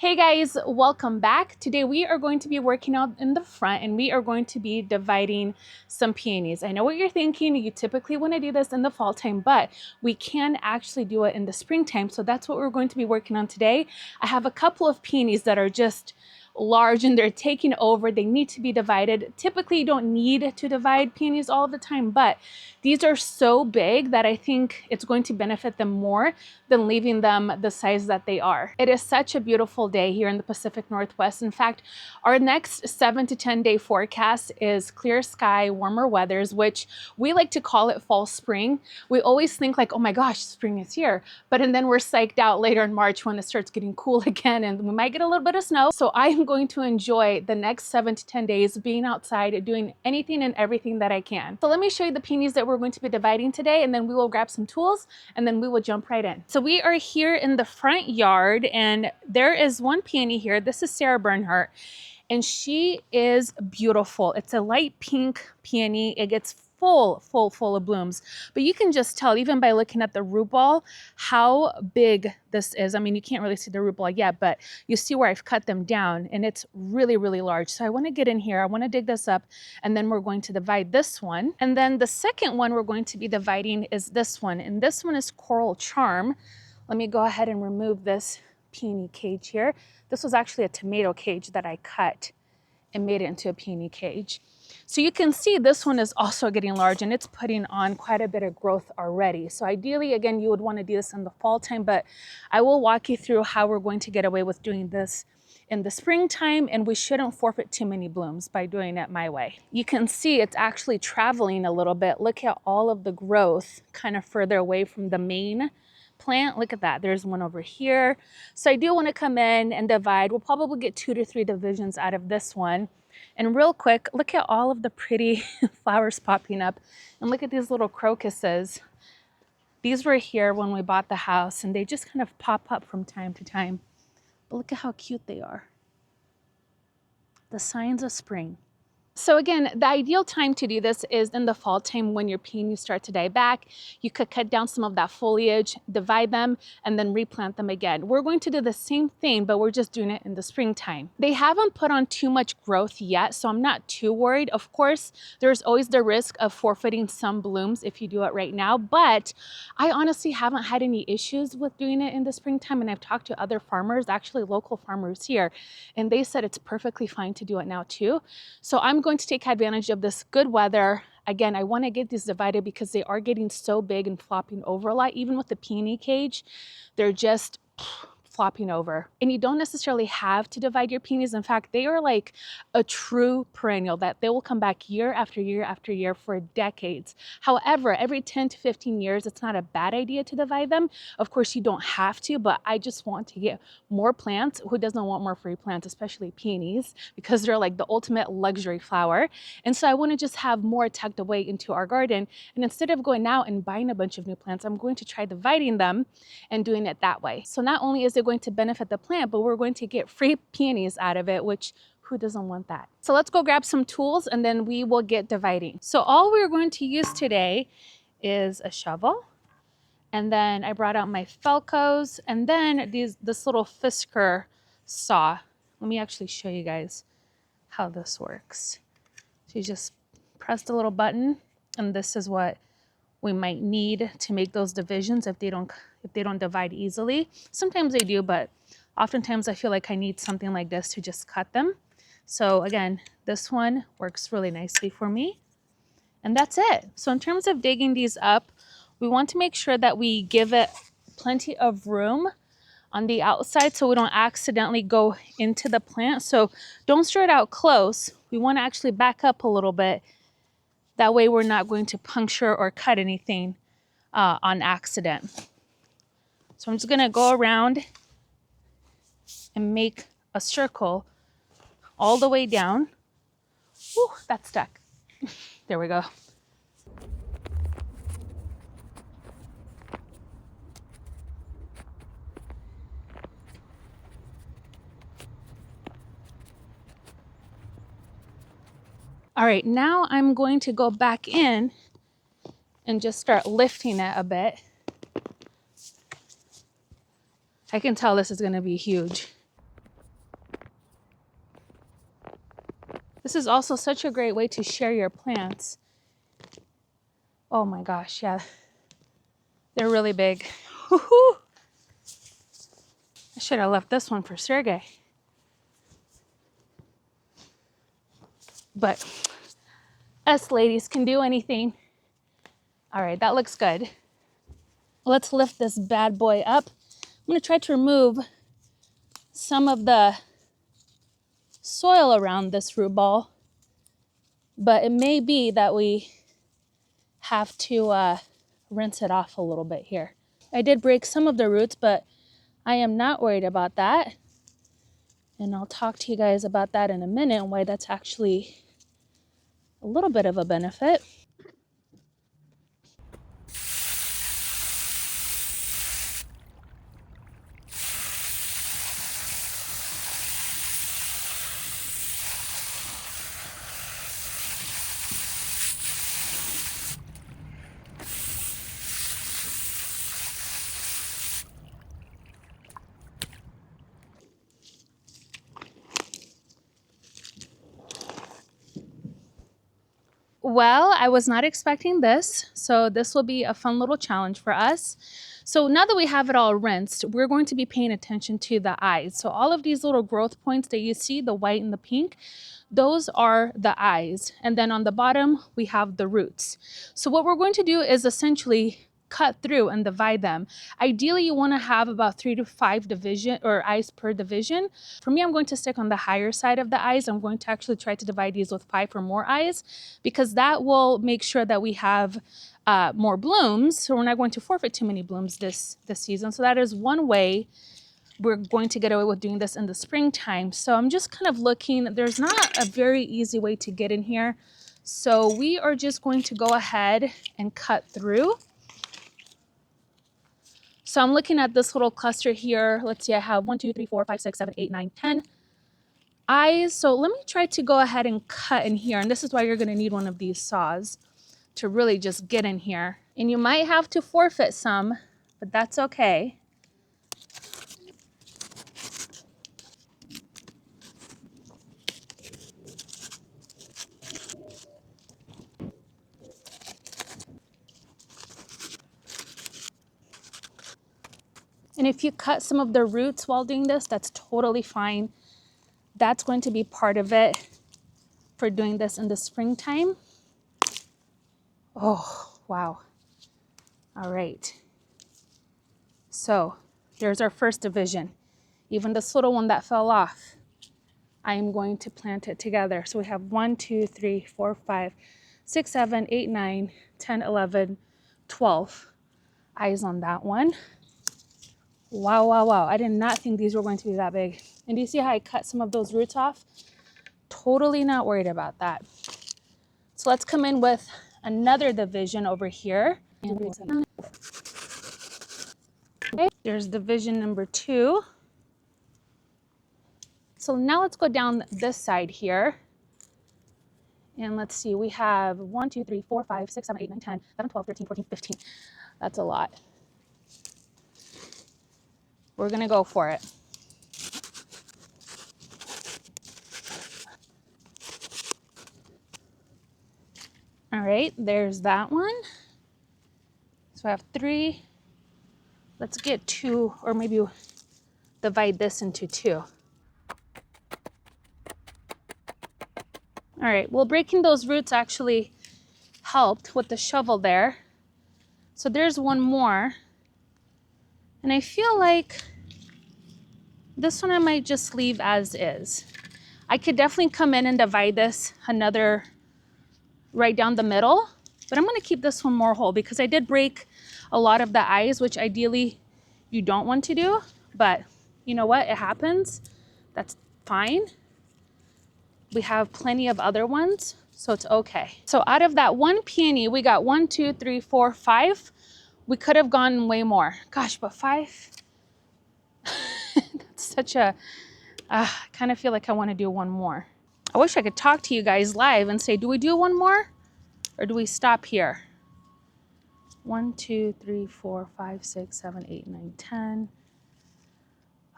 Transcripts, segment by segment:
Hey guys, welcome back. Today we are going to be working out in the front and we are going to be dividing some peonies. I know what you're thinking, you typically want to do this in the fall time, but we can actually do it in the springtime. So that's what we're going to be working on today. I have a couple of peonies that are just large and they're taking over. They need to be divided. Typically you don't need to divide peonies all the time, but these are so big that I think it's going to benefit them more than leaving them the size that they are. It is such a beautiful day here in the Pacific Northwest. In fact, our next 7 to 10 day forecast is clear sky, warmer weathers, which we like to call it fall spring. We always think like, oh my gosh, spring is here. But and then we're psyched out later in March when it starts getting cool again and we might get a little bit of snow. So I am going to enjoy the next 7 to 10 days being outside, doing anything and everything that I can. So let me show you the peonies that we're going to be dividing today, and then we will grab some tools and then we will jump right in. So we are here in the front yard and there is one peony here. This is Sarah Bernhardt and she is beautiful. It's a light pink peony. It gets full of blooms, but you can just tell even by looking at the root ball how big this is. I mean, you can't really see the root ball yet, but you see where I've cut them down and it's really large. So I want to get in here, I want to dig this up, and then we're going to divide this one. And then the second one we're going to be dividing is this one, and this one is Coral Charm. Let me go ahead and remove this peony cage here. This was actually a tomato cage that I cut and made it into a peony cage. So you can see this one is also getting large and it's putting on quite a bit of growth already. So ideally, again, you would want to do this in the fall time, but I will walk you through how we're going to get away with doing this in the springtime, and we shouldn't forfeit too many blooms by doing it my way. You can see it's actually traveling a little bit. Look at all of the growth kind of further away from the main plant. Look at that, there's one over here. So I do want to come in and divide. We'll probably get 2 to 3 divisions out of this one. And real quick, look at all of the pretty flowers popping up. And look at these little crocuses. These were here when we bought the house and they just kind of pop up from time to time. But look at how cute they are. The signs of spring. So again, the ideal time to do this is in the fall time when your peonies start to die back. You could cut down some of that foliage, divide them, and then replant them again. We're going to do the same thing, but we're just doing it in the springtime. They haven't put on too much growth yet, so I'm not too worried. Of course, there's always the risk of forfeiting some blooms if you do it right now, but I honestly haven't had any issues with doing it in the springtime, and I've talked to other farmers, actually local farmers here, and they said it's perfectly fine to do it now too. So I'm going to take advantage of this good weather. Again, I want to get these divided because they are getting so big and flopping over a lot. Even with the peony cage, they're just flopping over. And you don't necessarily have to divide your peonies. In fact, they are like a true perennial that they will come back year after year after year for decades. However, every 10 to 15 years, it's not a bad idea to divide them. Of course, you don't have to, but I just want to get more plants. Who doesn't want more free plants, especially peonies, because they're like the ultimate luxury flower. And so I want to just have more tucked away into our garden. And instead of going out and buying a bunch of new plants, I'm going to try dividing them and doing it that way. So not only is it going to benefit the plant, but we're going to get free peonies out of it, which who doesn't want that? So let's go grab some tools and then we will get dividing. So all we're going to use today is a shovel. And then I brought out my Felcos and then this little Fisker saw. Let me actually show you guys how this works. So you just press the little button and this is what we might need to make those divisions if they don't divide easily. Sometimes they do, but oftentimes I feel like I need something like this to just cut them. So again, this one works really nicely for me. And that's it. So in terms of digging these up, we want to make sure that we give it plenty of room on the outside so we don't accidentally go into the plant. So don't stir it out close. We want to actually back up a little bit. That way we're not going to puncture or cut anything on accident. So I'm just gonna go around and make a circle all the way down. Whew, that's stuck. There we go. All right, now I'm going to go back in and just start lifting it a bit. I can tell this is going to be huge. This is also such a great way to share your plants. Oh my gosh, yeah. They're really big. Woo-hoo. I should have left this one for Sergey. But us ladies can do anything. All right, that looks good. Let's lift this bad boy up. I'm gonna try to remove some of the soil around this root ball, but it may be that we have to rinse it off a little bit here. I did break some of the roots, but I am not worried about that. And I'll talk to you guys about that in a minute and why that's actually a little bit of a benefit. Well, I was not expecting this, so this will be a fun little challenge for us. So now that we have it all rinsed, we're going to be paying attention to the eyes. So all of these little growth points that you see, the white and the pink, those are the eyes. And then on the bottom, we have the roots. So what we're going to do is essentially cut through and divide them. Ideally, you want to have about 3 to 5 division or eyes per division. For me, I'm going to stick on the higher side of the eyes. I'm going to actually try to divide these with 5 or more eyes because that will make sure that we have more blooms. So we're not going to forfeit too many blooms this season. So that is one way we're going to get away with doing this in the springtime. So I'm just kind of looking. There's not a very easy way to get in here. So we are just going to go ahead and cut through. So I'm looking at this little cluster here. Let's see, I have 1, 2, 3, 4, 5, 6, 7, 8, 9, 10 eyes. So let me try to go ahead and cut in here. And this is why you're going to need one of these saws to really just get in here. And you might have to forfeit some, but that's okay. And if you cut some of the roots while doing this, that's totally fine. That's going to be part of it for doing this in the springtime. Oh, wow. All right. So there's our first division. Even this little one that fell off, I am going to plant it together. So we have 1, 2, 3, 4, 5, 6, 7, 8, 9, 10, 11, 12 eyes on that one. Wow, wow, wow. I did not think these were going to be that big. And do you see how I cut some of those roots off? Totally not worried about that. So let's come in with another division over here. Okay, there's division number 2. So now let's go down this side here. And let's see, we have 1, 2, 3, 4, 5, 6, 7, 8, 9, 10, 11, 12, 13, 14, 15. That's a lot. We're gonna go for it. All right, there's that one. So I have 3. Let's get 2, or maybe divide this into 2. All right, well, breaking those roots actually helped with the shovel there. So there's one more. And I feel like this one I might just leave as is. I could definitely come in and divide this another right down the middle, but I'm gonna keep this one more whole because I did break a lot of the eyes, which ideally you don't want to do, but you know what, it happens. That's fine. We have plenty of other ones, so it's okay. So out of that one peony, we got 1, 2, 3, 4, 5. We could have gone way more. Gosh, but 5, that's such a, I kind of feel like I want to do one more. I wish I could talk to you guys live and say, do we do one more or do we stop here? 1, 2, 3, 4, 5, 6, 7, 8, 9, 10.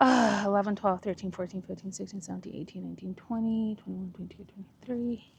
11, 12, 13, 14, 15, 16, 17, 18, 19, 20, 21, 22, 23.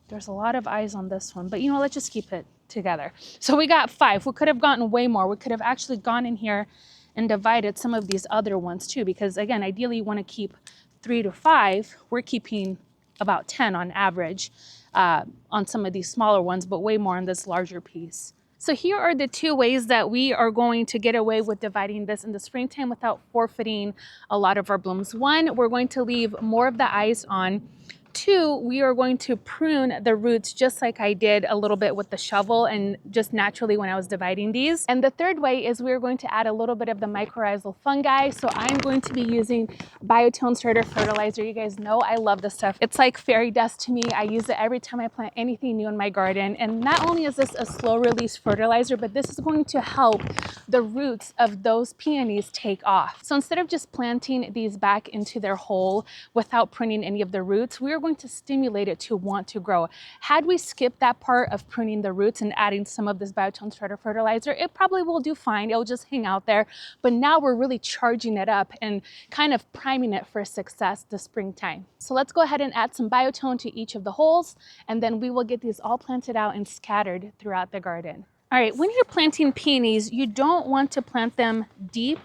There's a lot of eyes on this one, but you know, let's just keep it together. So we got 5. We could have gotten way more. We could have actually gone in here and divided some of these other ones too, because again, ideally you want to keep 3 to 5. We're keeping about 10 on average on some of these smaller ones, but way more on this larger piece. So here are the 2 ways that we are going to get away with dividing this in the springtime without forfeiting a lot of our blooms. 1, we're going to leave more of the eyes on. 2, we are going to prune the roots just like I did a little bit with the shovel and just naturally when I was dividing these. And the 3rd way is we're going to add a little bit of the mycorrhizal fungi. So I'm going to be using biotone starter fertilizer. You guys know I love this stuff. It's like fairy dust to me. I use it every time I plant anything new in my garden. And not only is this a slow release fertilizer, but this is going to help the roots of those peonies take off. So instead of just planting these back into their hole without pruning any of the roots, we're going to stimulate it to want to grow. Had we skipped that part of pruning the roots and adding some of this biotone starter fertilizer, it probably will do fine. It'll just hang out there. But now we're really charging it up and kind of priming it for success this springtime. So let's go ahead and add some biotone to each of the holes, and then we will get these all planted out and scattered throughout the garden. All right, when you're planting peonies, you don't want to plant them deep.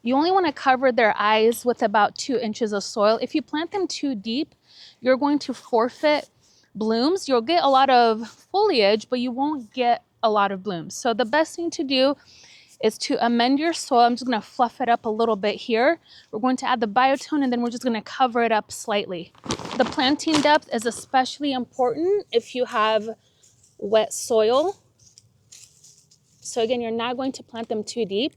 You only want to cover their eyes with about 2 inches of soil. If you plant them too deep, you're going to forfeit blooms. You'll get a lot of foliage, but you won't get a lot of blooms. So the best thing to do is to amend your soil. I'm just going to fluff it up a little bit here. We're going to add the biotone and then we're just going to cover it up slightly. The planting depth is especially important if you have wet soil. So again, you're not going to plant them too deep.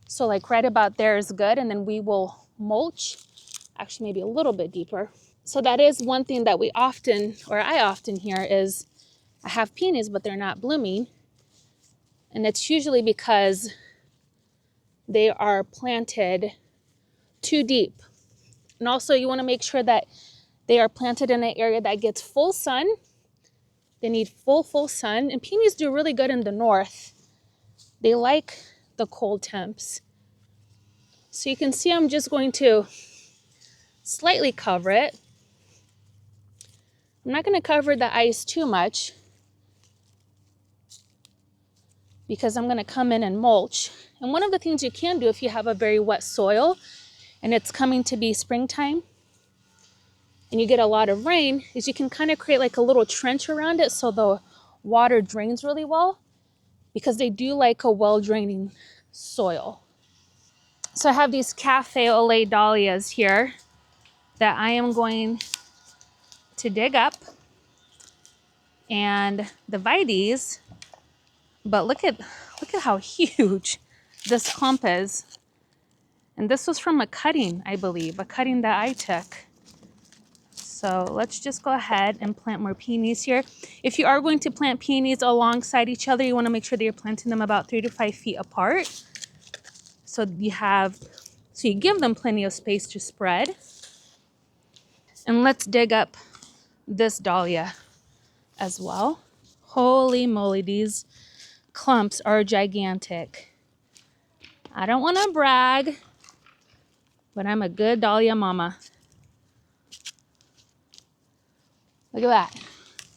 So like right about there is good. And then we will mulch, actually maybe a little bit deeper. So that is one thing that I often hear is I have peonies, but they're not blooming. And it's usually because they are planted too deep. And also you want to make sure that they are planted in an area that gets full sun. They need full sun. And peonies do really good in the north. They like the cold temps. So you can see I'm just going to slightly cover it. I'm not going to cover the ice too much because I'm going to come in and mulch. And one of the things you can do if you have a very wet soil and it's coming to be springtime and you get a lot of rain is you can kind of create like a little trench around it so the water drains really well, because they do like a well-draining soil. So I have these cafe au lait dahlias here that I am going to dig up and divide these. But look at how huge this clump is. And this was from a cutting, I believe, a cutting that I took. So let's just go ahead and plant more peonies here. If you are going to plant peonies alongside each other, you want to make sure that you're planting them about 3 to 5 feet apart. So you give them plenty of space to spread. And let's dig up this dahlia as well. Holy moly, these clumps are gigantic. I don't want to brag, but I'm a good dahlia mama. Look at that.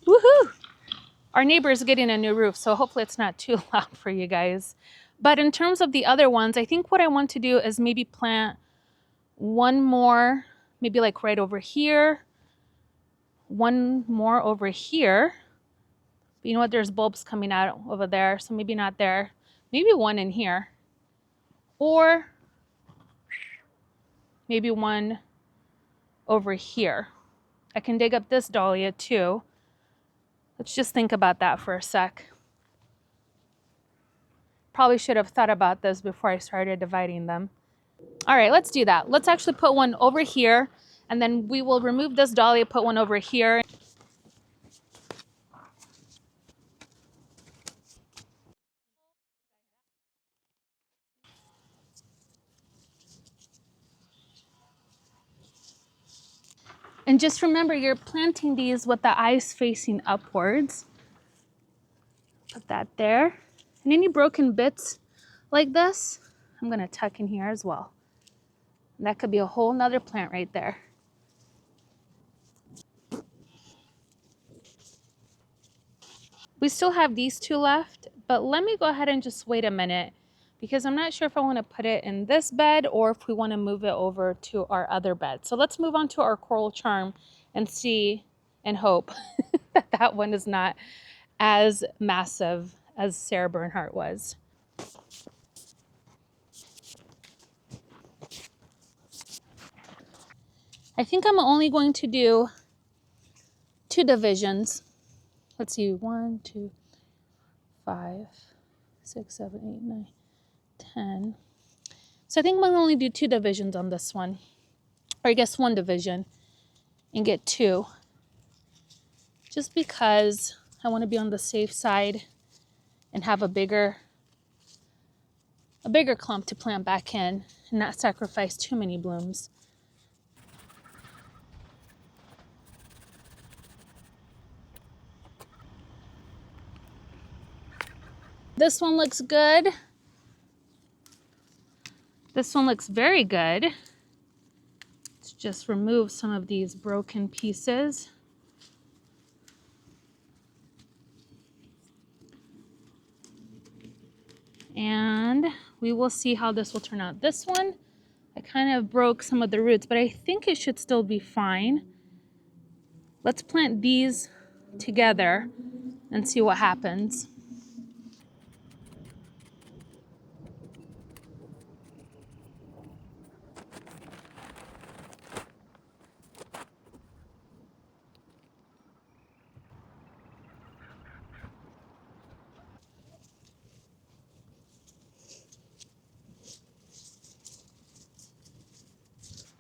Woohoo! Our neighbor is getting a new roof, so hopefully it's not too loud for you guys. But in terms of the other ones, I think what I want to do is maybe plant one more, maybe like right over here, one more over here. But you know what? There's bulbs coming out over there, so maybe not there. Maybe one in here. Or maybe one over here. I can dig up this dahlia too. Let's just think about that for a sec. Probably should have thought about this before I started dividing them. All right, let's do that. Let's actually put one over here, and then we will remove this dahlia, put one over here. And just remember, you're planting these with the eyes facing upwards. Put that there. And any broken bits like this, I'm gonna tuck in here as well. And that could be a whole nother plant right there. We still have these two left, but let me go ahead and just wait a minute because I'm not sure if I want to put it in this bed or if we want to move it over to our other bed. So let's move on to our coral charm and see and hope that that one is not as massive as Sarah Bernhardt was. I think I'm only going to do 2 divisions. Let's see, 1, 2, 5, 6, 7, 8, 9, 10. So I think I'm going to only do 2 divisions on this one, or I guess 1 division and get 2, just because I want to be on the safe side and have a bigger clump to plant back in and not sacrifice too many blooms. This one looks good. This one looks very good. Let's just remove some of these broken pieces. And we will see how this will turn out. This one, I kind of broke some of the roots, but I think it should still be fine. Let's plant these together and see what happens.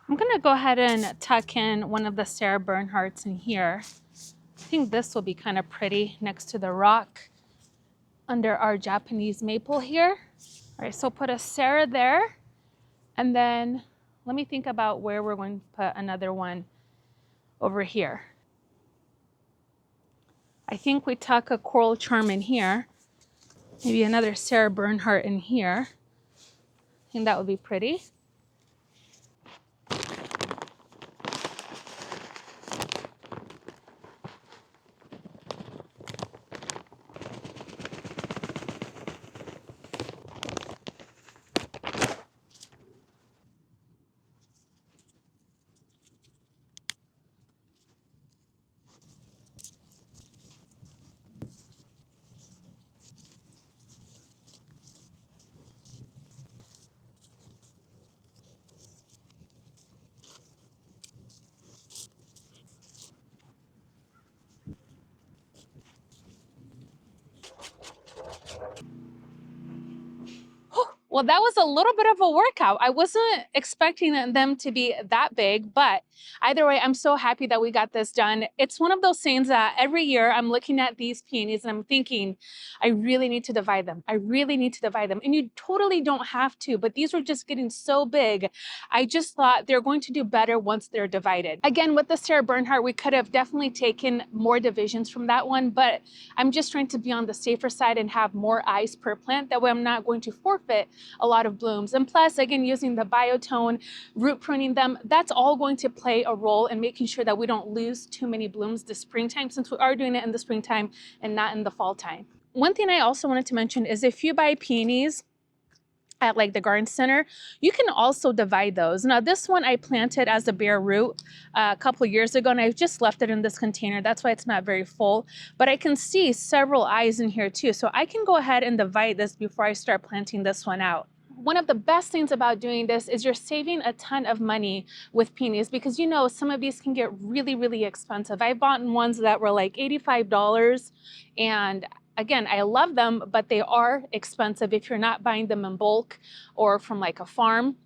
I'm gonna go ahead and tuck in one of the Sarah Bernhardts in here. I think this will be kind of pretty next to the rock under our Japanese maple here. All right, so put a Sarah there, and then let me think about where we're going to put another one over here. I think we tuck a coral charm in here, maybe another Sarah Bernhardt in here. I think that would be pretty. Well, that was a little bit of a workout. I wasn't expecting them to be that big, but either way, I'm so happy that we got this done. It's one of those things that every year I'm looking at these peonies and I'm thinking, I really need to divide them. I really need to divide them. And you totally don't have to, but these were just getting so big. I just thought they're going to do better once they're divided. Again, with the Sarah Bernhardt, we could have definitely taken more divisions from that one, but I'm just trying to be on the safer side and have more eyes per plant. That way I'm not going to forfeit a lot of blooms. And plus, again, using the biotone, root pruning them, that's all going to play a role in making sure that we don't lose too many blooms this springtime, since we are doing it in the springtime and not in the fall time. One thing I also wanted to mention is if you buy peonies at like the garden center, you can also divide those. Now this one I planted as a bare root a couple years ago, and I've just left it in this container. That's why it's not very full, but I can see several eyes in here too. So I can go ahead and divide this before I start planting this one out. One of the best things about doing this is you're saving a ton of money with peonies, because you know some of these can get really, really expensive. I bought ones that were like $85, and again, I love them, but they are expensive if you're not buying them in bulk or from like a farm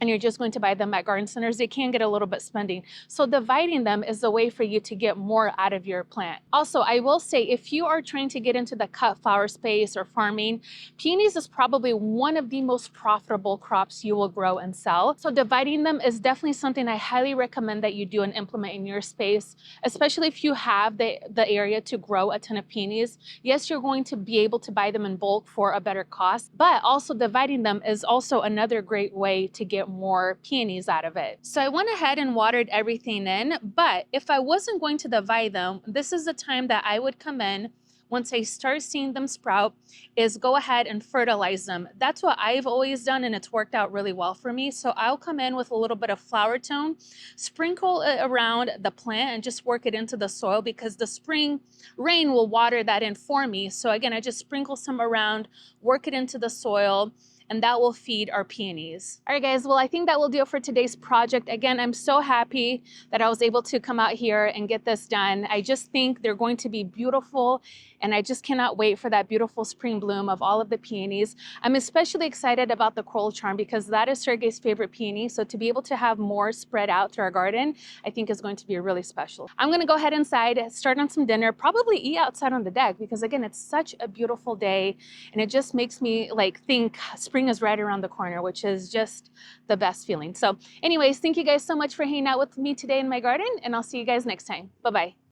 and you're just going to buy them at garden centers. They can get a little bit spending. So dividing them is a way for you to get more out of your plant. Also, I will say, if you are trying to get into the cut flower space or farming, peonies is probably one of the most profitable crops you will grow and sell. So dividing them is definitely something I highly recommend that you do and implement in your space, especially if you have the area to grow a ton of peonies. Yes, you're going to be able to buy them in bulk for a better cost, but also dividing them is also another great way to get more peonies out of it. So I went ahead and watered everything in, but if I wasn't going to divide them, this is the time that I would come in once I start seeing them sprout, is go ahead and fertilize them. That's what I've always done, and it's worked out really well for me. So I'll come in with a little bit of flower tone, sprinkle it around the plant, and just work it into the soil, because the spring rain will water that in for me. So again, I just sprinkle some around, work it into the soil, and that will feed our peonies. All right, guys, well, I think that will do it for today's project. Again, I'm so happy that I was able to come out here and get this done. I just think they're going to be beautiful, and I just cannot wait for that beautiful spring bloom of all of the peonies. I'm especially excited about the coral charm because that is Sergey's favorite peony. So to be able to have more spread out through our garden, I think is going to be really special. I'm gonna go ahead inside, start on some dinner, probably eat outside on the deck, because again, it's such a beautiful day, and it just makes me like think spring is right around the corner, which is just the best feeling. So anyways, thank you guys so much for hanging out with me today in my garden, and I'll see you guys next time. Bye-bye.